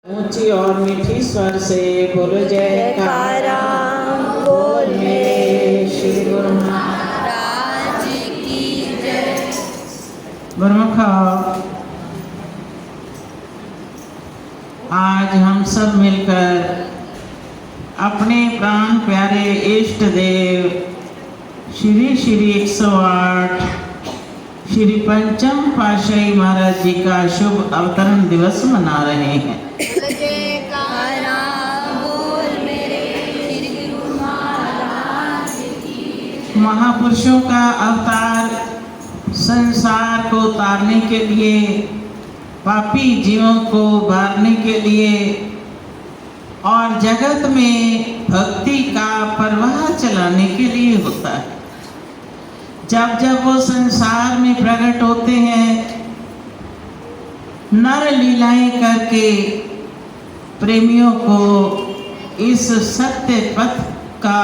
ऊंची और मीठी स्वर से बोलो जयकारा। बोल मेरे श्री गुरु महाराज की जय। गुरुमुखा, आज हम सब मिलकर अपने प्राण प्यारे इष्ट देव श्री श्री 108 श्री पंचम पातशाही महाराज जी का शुभ अवतरण दिवस मना रहे हैं। जयकारा बोल मेरे श्री गुरु महाराज की। महापुरुषों का अवतार संसार को तारने के लिए, पापी जीवों को उबारने के लिए और जगत में भक्ति का प्रवाह चलाने के लिए होता है। जब जब वो संसार में प्रकट होते हैं, नर लीलाएं करके प्रेमियों को इस सत्य पथ का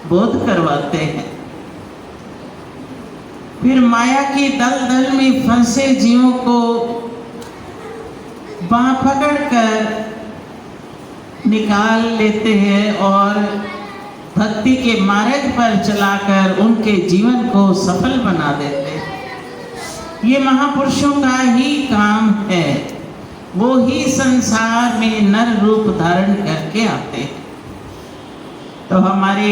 बोध करवाते हैं। फिर माया की दलदल में फंसे जीवों को बांह पकड़कर निकाल लेते हैं और भक्ति के मार्ग पर चलाकर उनके जीवन को सफल बना देते हैं। ये महापुरुषों का ही काम है। वो ही संसार में नर रूप धारण करके आते हैं। तो हमारे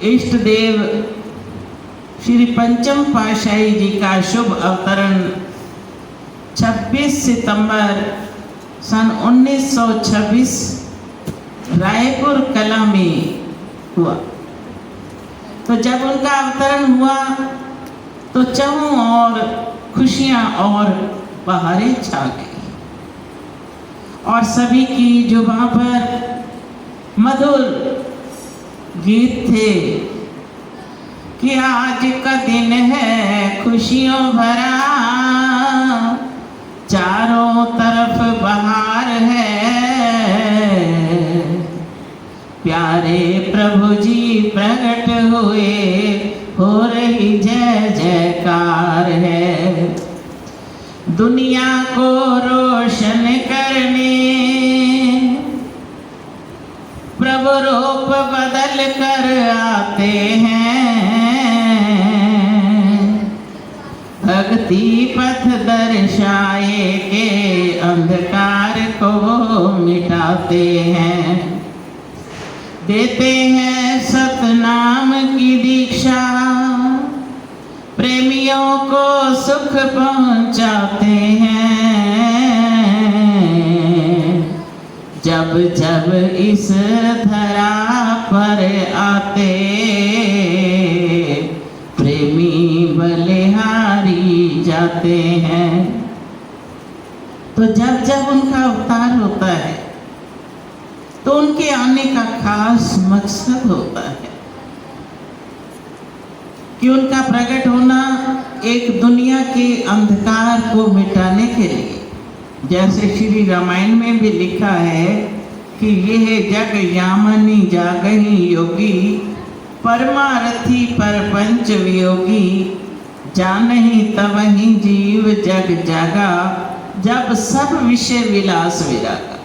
इष्ट देव श्री पंचम पातशाही जी का शुभ अवतरण 26 सितंबर सन 1926 रायपुर कला में हुआ। तो जब उनका अवतरण हुआ तो चारों ओर खुशियां और बहारें छा गई और सभी की जुबां पर मधुर गीत थे कि आज का दिन है खुशियों भरा, चारों तरफ बहार है, प्यारे प्रभु जी प्रकट हुए, हो रही जय जयकार है। दुनिया को रोशन करने प्रभु रूप बदल कर आते हैं, भक्ति पथ दर्शाए के अंधकार को मिटाते हैं, देते हैं सतनाम की दीक्षा, प्रेमियों को सुख पहुंचाते हैं। जब जब इस धरा पर आते, प्रेमी बलिहारी जाते हैं। तो जब जब उनका अवतार होता है तो उनके आने का खास मकसद होता है कि उनका प्रकट होना एक दुनिया के अंधकार को मिटाने के लिए, जैसे श्री रामायण में भी लिखा है कि यह जग यामनी जागही योगी, परमारथी परपंच वियोगी, जानही तबहि जीव जग जागा, जब सब विषय विलास विरागा।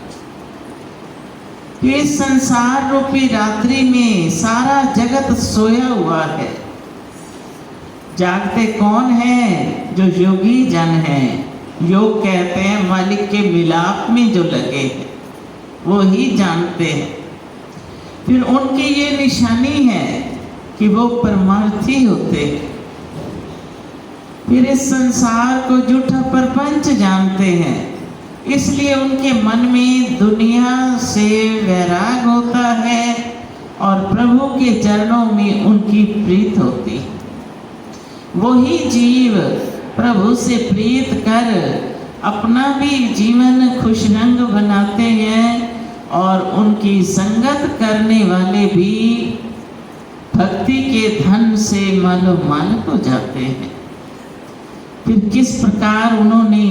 इस संसार रूपी रात्रि में सारा जगत सोया हुआ है। जागते कौन है? जो योगी जन हैं। योग कहते हैं मालिक के मिलाप में जो लगे हैं, वो ही जानते हैं। फिर उनकी ये निशानी है कि वो परमार्थी होते हैं। फिर इस संसार को झूठा प्रपंच जानते हैं, इसलिए उनके मन में दुनिया से वैराग होता है और प्रभु के चरणों में उनकी प्रीत होती है। वही जीव प्रभु से प्रीत कर अपना भी जीवन खुशरंग बनाते हैं और उनकी संगत करने वाले भी भक्ति के धन से मालोमाल हो जाते हैं। फिर किस प्रकार उन्होंने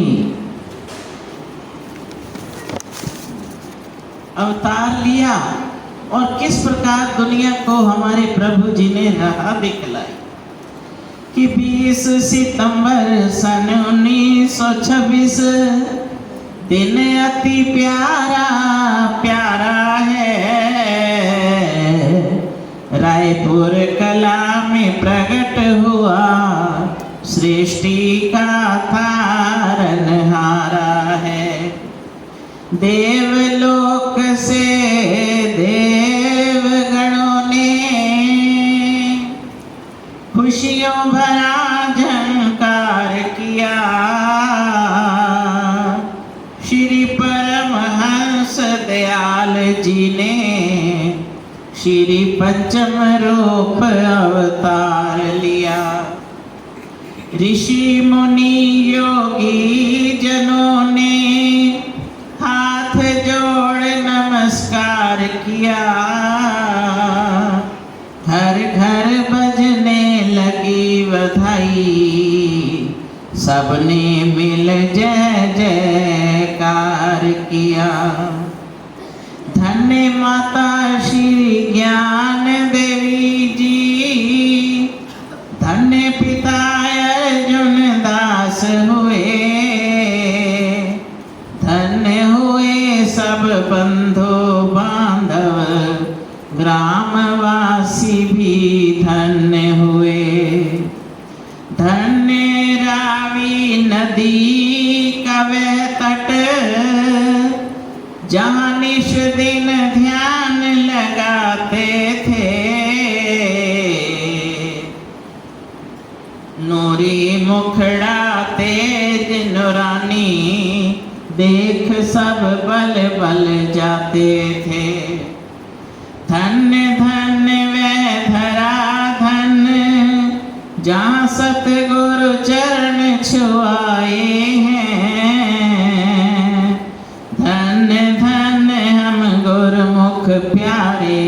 अवतार लिया और किस प्रकार दुनिया को हमारे प्रभु जी ने राह दिखलाई कि 20 सितंबर सन 1926 दिन अति प्यारा प्यारा है, रायपुर कला में प्रकट हुआ सृष्टि का तारनहारा है। देवलोक से देवगणों ने खुशियों भरा झंकार किया, श्री परमहंस दयाल जी ने श्री पंचम रूप अवतार लिया। ऋषि मुनि योगी जनों ने हाथ जोड़ नमस्कार किया, घर घर बजने लगी बधाई, सबने मिल जय जयकार किया। धन्य माता श्री ज्ञान देवी जी, धन्य पिता अर्जुन दास हुए, धन्य हुए सब बंधु बांधव, ग्रामवासी भी धन्य हुए। धन्य रावी नदी का वह तट, जहाँ निश दिन ध्यान लगाते थे, नूरी मुखड़ा तेज नुरानी, देख सब बल बल जाते थे। धन्य धन्य वह धरा धन्य, जहाँ सतगुरु चरण छुआए हैं। धन्य धन्य हम गुरुमुख प्यारे,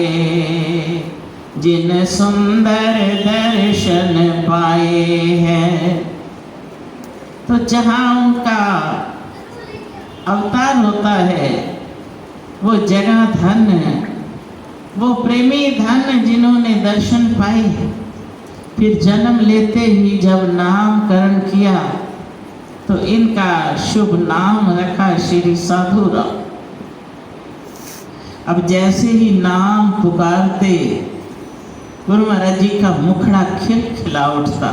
जिन सुंदर दर्शन पाए हैं। तो जहाँ उनका अवतार होता है वो जगह धन्य, वो प्रेमी धन्य जिन्होंने दर्शन पाए। फिर जन्म लेते ही जब नामकरण किया तो इनका शुभ नाम रखा श्री साधुराम। अब जैसे ही नाम पुकारते गुरु महाराज जी का मुखड़ा खिलखिला उठता।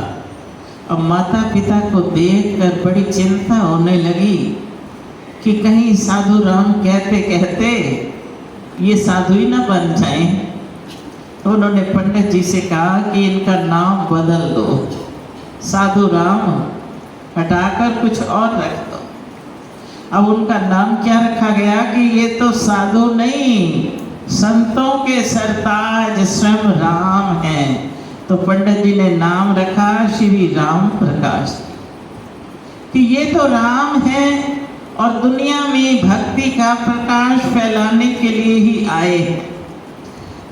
अब माता पिता को देखकर बड़ी चिंता होने लगी कि कहीं साधु राम कहते कहते ये साधु ही ना बन जाएं। तो उन्होंने पंडित जी से कहा कि इनका नाम बदल दो, साधु राम हटाकर कुछ और रख दो। अब उनका नाम क्या रखा गया कि ये तो साधु नहीं, संतों के सरताज स्वयं राम हैं। तो पंडित जी ने नाम रखा श्री राम प्रकाश, कि ये तो राम है और दुनिया में भक्ति का प्रकाश फैलाने के लिए ही आए हैं।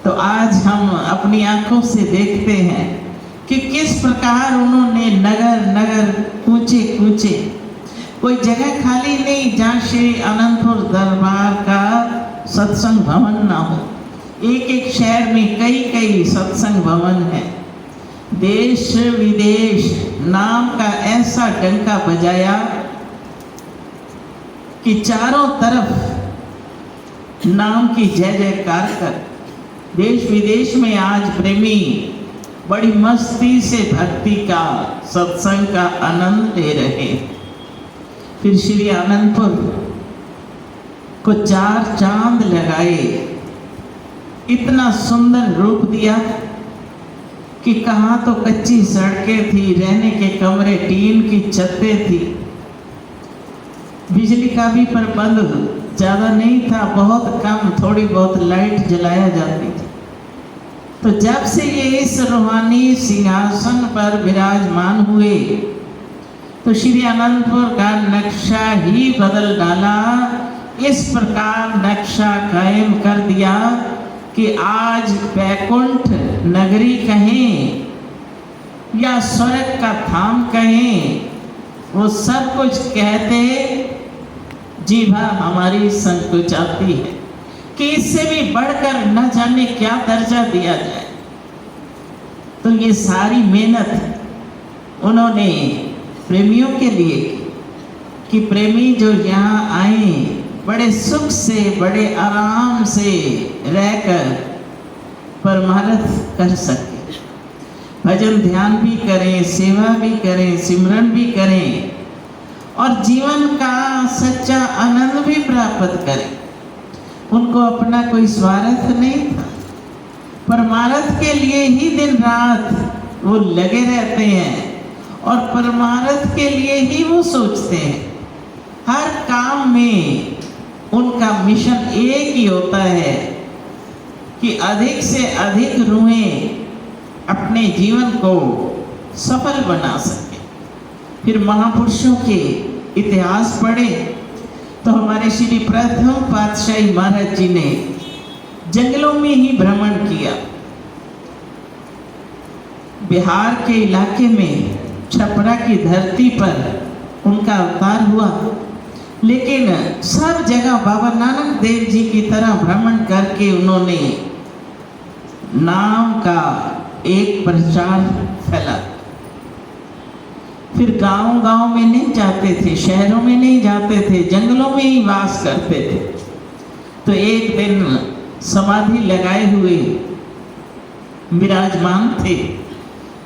तो आज हम अपनी आंखों से देखते हैं कि किस प्रकार उन्होंने नगर नगर कूचे कूचे, कोई जगह खाली नहीं जहाँ श्री अनंतपुर दरबार का सत्संग भवन ना हो। एक एक शहर में कई कई सत्संग भवन है। देश विदेश नाम का ऐसा डंका बजाया कि चारों तरफ नाम की जय जयकार कर देश विदेश में आज प्रेमी बड़ी मस्ती से भक्ति का सत्संग का आनंद ले रहे। फिर श्री अनंतपुर को 4 चांद लगाए, इतना सुंदर रूप दिया कि कहाँ तो कच्ची सड़कें थी, रहने के कमरे टीन की छतें थी, बिजली का भी प्रबंध ज़्यादा नहीं था, बहुत कम थोड़ी बहुत लाइट जलाया जाती थी। तो जब से ये इस रूहानी सिंहासन पर विराजमान हुए तो श्री अनंतपुर का नक्शा ही बदल डाला। इस प्रकार नक्शा कायम कर दिया कि आज वैकुंठ नगरी कहें या स्वर्ग का धाम कहें, वो सब कुछ कहते जीभा हमारी संकुचाती है कि इससे भी बढ़कर न जाने क्या दर्जा दिया जाए। तो ये सारी मेहनत उन्होंने प्रेमियों के लिए की। कि प्रेमी जो यहाँ आए बड़े सुख से, बड़े आराम से रहकर परमार्थ कर सके, भजन ध्यान भी करें, सेवा भी करें, सिमरन भी करें और जीवन का सच्चा आनंद भी प्राप्त करें। उनको अपना कोई स्वार्थ नहीं था, परमार्थ के लिए ही दिन रात वो लगे रहते हैं और परमार्थ के लिए ही वो सोचते हैं। हर काम में उनका मिशन एक ही होता है कि अधिक से अधिक रूहें अपने जीवन को सफल बना सके। फिर महापुरुषों के इतिहास पढ़े तो हमारे श्री प्रथम पातशाही महाराज जी ने जंगलों में ही भ्रमण किया। बिहार के इलाके में छपरा की धरती पर उनका अवतार हुआ, लेकिन सब जगह बाबा नानक देव जी की तरह भ्रमण करके उन्होंने नाम का एक प्रचार फैला। फिर गांव-गांव में नहीं जाते थे, शहरों में नहीं जाते थे, जंगलों में ही वास करते थे। तो एक दिन समाधि लगाए हुए विराजमान थे,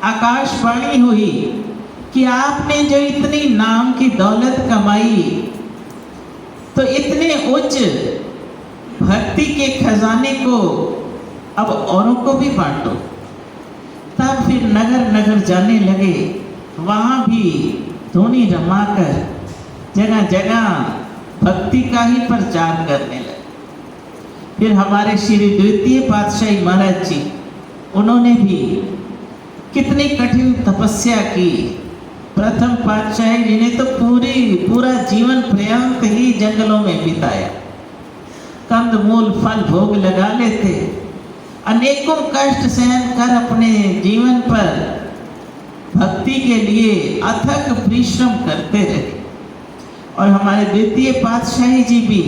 आकाशवाणी हुई कि आपने जो इतनी नाम की दौलत कमाई तो इतने उच्च भक्ति के खजाने को अब औरों को भी बांटो। तब फिर नगर नगर जाने लगे, वहाँ भी ध्वनि रमाकर जगह जगह भक्ति का ही प्रचार करने लगे। फिर हमारे श्री द्वितीय पातशाही महाराज जी, उन्होंने भी कितनी कठिन तपस्या की। प्रथम पातशाही जी ने तो पूरा जीवन पर्यंत ही जंगलों में बिताया, कंद मूल फल भोग लगा लेते, अनेकों कष्ट सहन कर अपने जीवन पर भक्ति के लिए अथक परिश्रम करते रहे। और हमारे द्वितीय पातशाही जी भी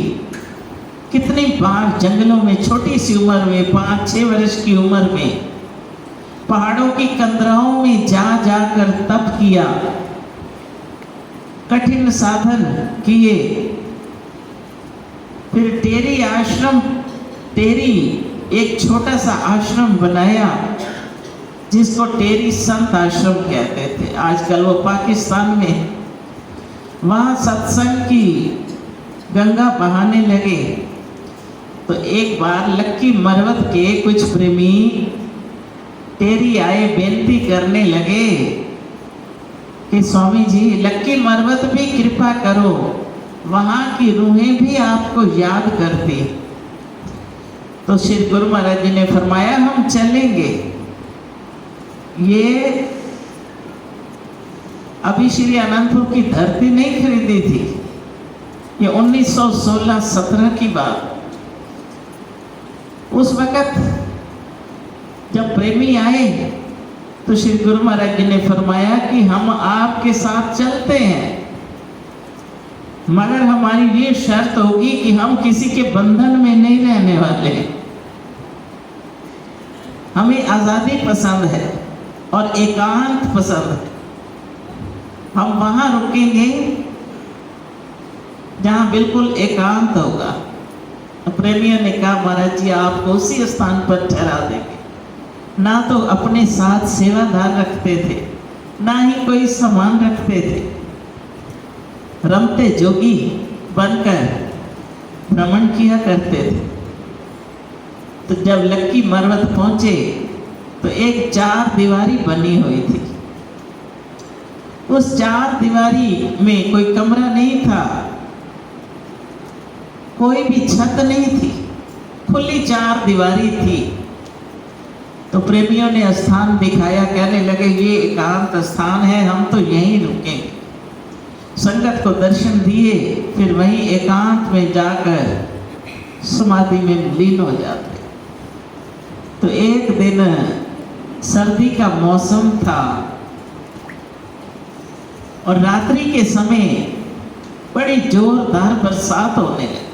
कितनी बार जंगलों में छोटी सी उम्र में 5-6 वर्ष की उम्र में पहाड़ों की कंदराओं में जा जाकर तप किया, कठिन साधन किए। फिर टेरी आश्रम, टेरी एक छोटा सा आश्रम बनाया जिसको टेरी संत आश्रम कहते थे, आजकल वो पाकिस्तान में। वहाँ सत्संग की गंगा बहाने लगे। तो एक बार लक्की मरवत के कुछ प्रेमी टेरी आए, बेनती करने लगे कि स्वामी जी लक्की मरवत भी कृपा करो, वहाँ की रूहें भी आपको याद करती। तो श्री गुरु महाराज जी ने फरमाया हम चलेंगे। ये अभी श्री अनंतपुर की धरती नहीं खरीदी थी, ये 1916-17 की बात। उस वक़्त जब प्रेमी आए तो श्री गुरु महाराज जी ने फरमाया कि हम आपके साथ चलते हैं, मगर हमारी ये शर्त होगी कि हम किसी के बंधन में नहीं रहने वाले। हमें आज़ादी पसंद है और एकांत पसंद है। हम वहाँ रुकेंगे जहाँ बिल्कुल एकांत होगा। प्रेमियों ने कहा महाराज जी आपको उसी स्थान पर ठहरा देंगे। ना तो अपने साथ सेवादार रखते थे, ना ही कोई सामान रखते थे, रमते जोगी बनकर भ्रमण किया करते थे। तो जब लक्की मरवत पहुंचे तो एक 4 दीवारी बनी हुई थी। उस 4 दीवारी में कोई कमरा नहीं था, कोई भी छत नहीं थी, खुली 4 दीवारी थी। तो प्रेमियों ने स्थान दिखाया, कहने लगे ये एकांत स्थान है, हम तो यहीं रुकेंगे। संगत को दर्शन दिए, फिर वहीं एकांत में जाकर समाधि में लीन हो जाते। तो एक दिन सर्दी का मौसम था और रात्रि के समय बड़ी जोरदार बरसात होने लगी।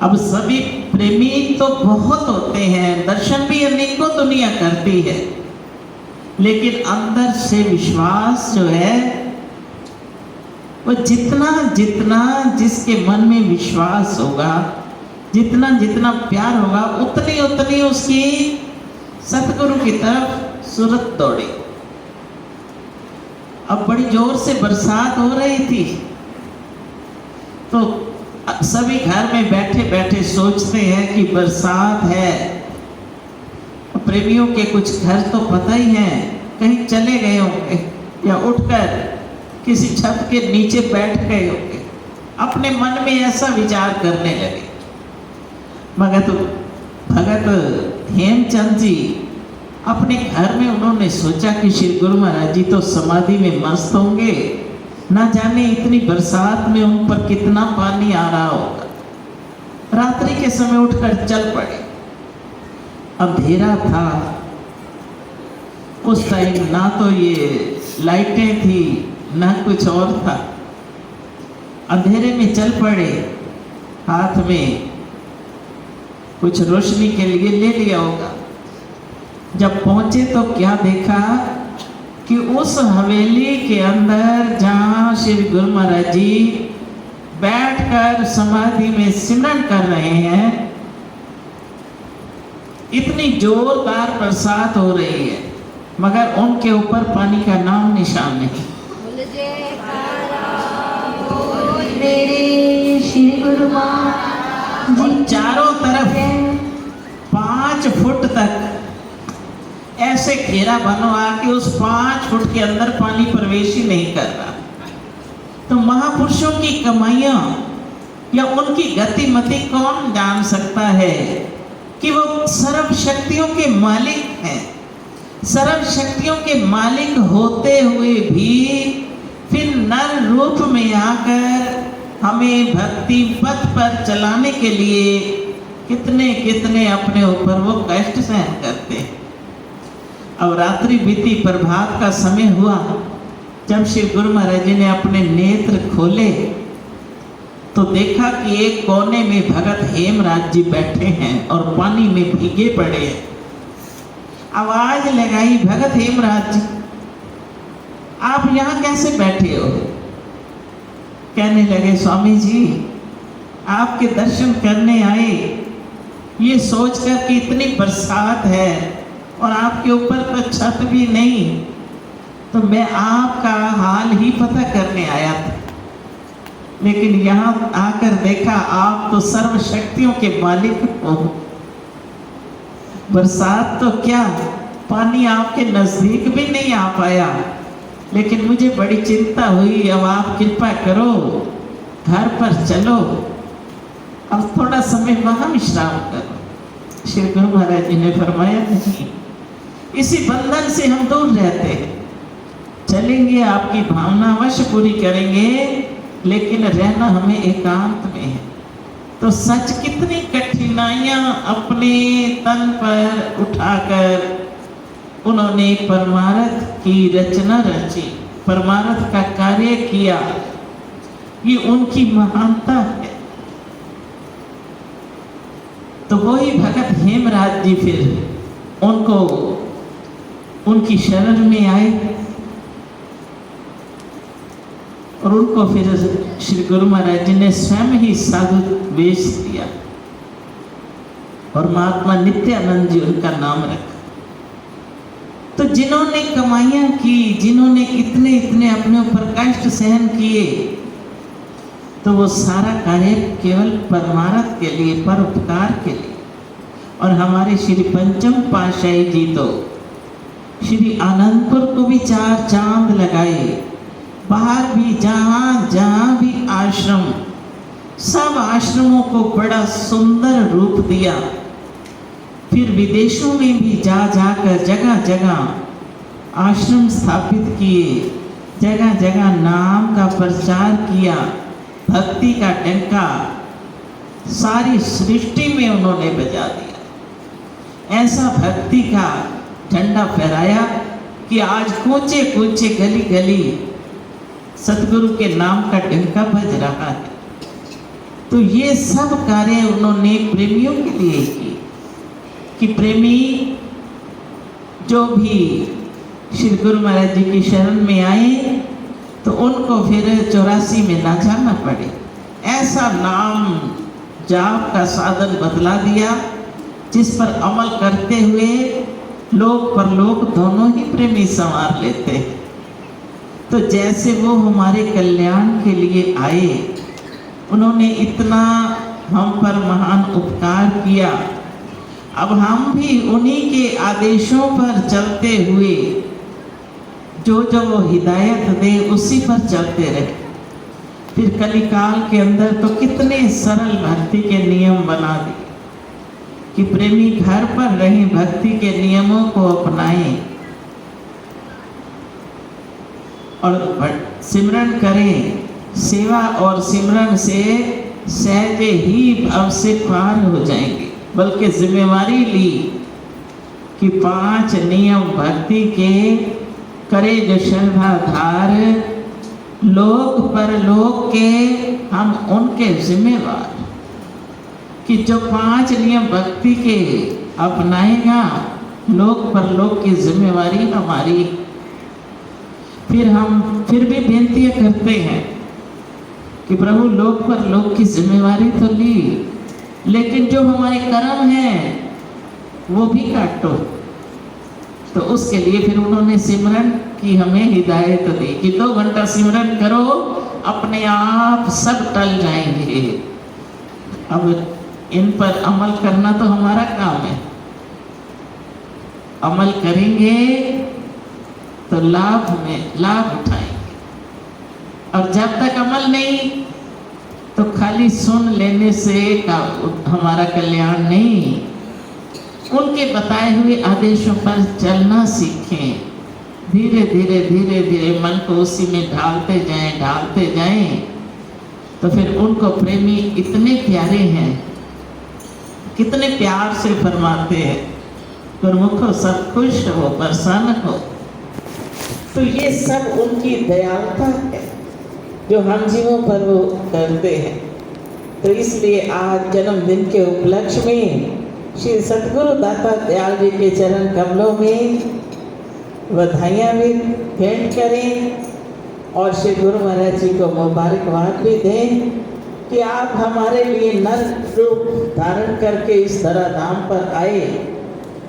अब सभी प्रेमी तो बहुत होते हैं, दर्शन भी अनेकों दुनिया करती है, लेकिन अंदर से विश्वास जो है वो जितना जितना जिसके मन में विश्वास होगा, जितना जितना प्यार होगा, उतनी उतनी उसकी सतगुरु की तरफ सूरत दौड़ी। अब बड़ी जोर से बरसात हो रही थी, तो सभी घर में बैठे बैठे सोचते हैं कि बरसात है। प्रेमियों के कुछ घर तो पता ही है, कहीं चले गए होंगे या उठकर किसी छत के नीचे बैठ गए होंगे, अपने मन में ऐसा विचार करने लगे। भगत हेमचंद जी अपने घर में उन्होंने सोचा कि श्री गुरु महाराज जी तो समाधि में मस्त होंगे, ना जाने इतनी बरसात में उन पर कितना पानी आ रहा होगा। रात्रि के समय उठकर चल पड़े। अंधेरा था उस टाइम, ना तो ये लाइटें थी ना कुछ और था। अंधेरे में चल पड़े, हाथ में कुछ रोशनी के लिए ले लिया होगा। जब पहुंचे तो क्या देखा कि उस हवेली के अंदर जहाँ श्री गुरु महाराज जी बैठकर समाधि में सिमरन कर रहे हैं, इतनी जोरदार बरसात हो रही है, मगर उनके ऊपर पानी का नाम निशान नहीं। मेरे श्री गुरु महाराज और चारों तरफ 5 फुट तक ऐसे घेरा बनवा कि उस 5 फुट के अंदर पानी प्रवेश ही नहीं कर रहा। तो महापुरुषों की कमाइयां या उनकी गतिमति कौन जान सकता है कि वो सर्व शक्तियों के मालिक हैं। सर्व शक्तियों के मालिक होते हुए भी फिर नर रूप में आकर हमें भक्ति पथ पर चलाने के लिए कितने कितने अपने ऊपर वो कष्ट सहन करते हैं। अब रात्रि बीती, प्रभात का समय हुआ। जब श्री गुरु महाराज जी ने अपने नेत्र खोले तो देखा कि एक कोने में भगत हेमराज जी बैठे हैं और पानी में भीगे पड़े हैं। आवाज लगाई, भगत हेमराज जी आप यहाँ कैसे बैठे हो? कहने लगे, स्वामी जी आपके दर्शन करने आए, ये सोचकर कि इतनी बरसात है और आपके ऊपर तो छत भी नहीं, तो मैं आपका हाल ही पता करने आया था। लेकिन यहाँ आकर देखा आप तो सर्व शक्तियों के मालिक हो। बरसात तो क्या, पानी आपके नजदीक भी नहीं आ पाया, लेकिन मुझे बड़ी चिंता हुई। अब आप कृपा करो, घर पर चलो, अब थोड़ा समय वहां विश्राम करो। श्री गुरु महाराज जी ने फरमाया, नहीं, इसी बंधन से हम दूर रहते हैं। चलेंगे, आपकी भावना अवश्य पूरी करेंगे, लेकिन रहना हमें एकांत में है। तो सच कितनी कठिनाइयां अपने तन पर उठाकर उन्होंने परमार्थ की रचना रची, परमार्थ का कार्य किया। ये उनकी महानता है। तो वही भगत हेमराज जी फिर उनको उनकी शरण में आए और उनको फिर श्री गुरु महाराज जी ने स्वयं ही साधु वेश दिया और महात्मा नित्यानंद जी उनका नाम रखा। तो जिन्होंने कमाइयां की, जिन्होंने इतने इतने अपने ऊपर कष्ट सहन किए, तो वो सारा कार्य केवल परमार्थ के लिए, परोपकार के लिए। और हमारे श्री पंचम पातशाही जी तो श्री आनंदपुर को भी 4 चांद लगाए, बाहर भी जहाँ जहाँ भी आश्रम, सब आश्रमों को बड़ा सुंदर रूप दिया। फिर विदेशों में भी जा जाकर जगह जगह आश्रम स्थापित किए, जगह जगह नाम का प्रचार किया, भक्ति का डंका सारी सृष्टि में उन्होंने बजा दिया। ऐसा भक्ति का झंडा फहराया कि आज कूचे कूचे गली गली सतगुरु के नाम का डंका बज रहा है। तो ये सब कार्य उन्होंने प्रेमियों के लिए किए कि प्रेमी जो भी श्री गुरु महाराज जी की शरण में आए तो उनको फिर 84 में ना जाना पड़े, ऐसा नाम जाप का साधन बदला दिया, जिस पर अमल करते हुए लोक परलोक दोनों ही प्रेमी संवार लेते हैं। तो जैसे वो हमारे कल्याण के लिए आए, उन्होंने इतना हम पर महान उपकार किया, अब हम भी उन्हीं के आदेशों पर चलते हुए जो जो वो हिदायत दे उसी पर चलते रहे। फिर कलिकाल के अंदर तो कितने सरल भक्ति के नियम बना दिए कि प्रेमी घर पर रहे, भक्ति के नियमों को अपनाएं और सिमरन करें। सेवा और सिमरन से सहजे ही अब से पार हो जाएंगे। बल्कि जिम्मेवारी ली कि 5 नियम भक्ति के करे जो शर्धाधार, लोक परलोक के हम उनके जिम्मेवार। कि जो 5 नियम भक्ति के अपनाएगा, लोक परलोक की जिम्मेवारी हमारी। फिर हम फिर भी बेनती करते हैं कि प्रभु लोक परलोक की जिम्मेवारी तो ली, लेकिन जो हमारे कर्म हैं वो भी काटो। तो उसके लिए फिर उन्होंने सिमरन की हमें हिदायत दी कि 2 घंटा सिमरन करो, अपने आप सब टल जाएंगे। अब इन पर अमल करना तो हमारा काम है। अमल करेंगे तो लाभ उठाएंगे, और जब तक अमल नहीं तो खाली सुन लेने से हमारा कल्याण नहीं। उनके बताए हुए आदेशों पर चलना सीखें। धीरे धीरे मन को उसी में ढालते जाएं। तो फिर उनको प्रेमी इतने प्यारे हैं, कितने प्यार से फरमाते हैं, गुरमुखो सब खुश हो, प्रसन्न हो। तो ये सब उनकी दयालुता है जो हम जीवों पर वो करते हैं। तो इसलिए आज जन्मदिन के उपलक्ष्य में श्री सतगुरु दाता दयाल जी के चरण कमलों में बधाइयाँ भी भेंट करें और श्री गुरु महाराज जी को मुबारकबाद भी दें कि आप हमारे लिए नर रूप धारण करके इस तरह धाम पर आए।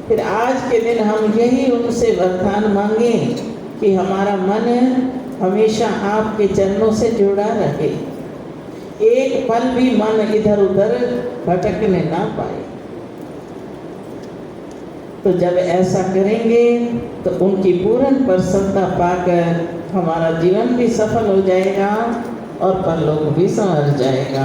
फिर आज के दिन हम यही उनसे वरदान मांगें कि हमारा मन हमेशा आपके चरणों से जुड़ा रहे, एक पल भी मन इधर उधर भटकने ना पाए। तो जब ऐसा करेंगे तो उनकी पूर्ण प्रसन्नता पाकर हमारा जीवन भी सफल हो जाएगा और परलोक भी संवर जाएगा।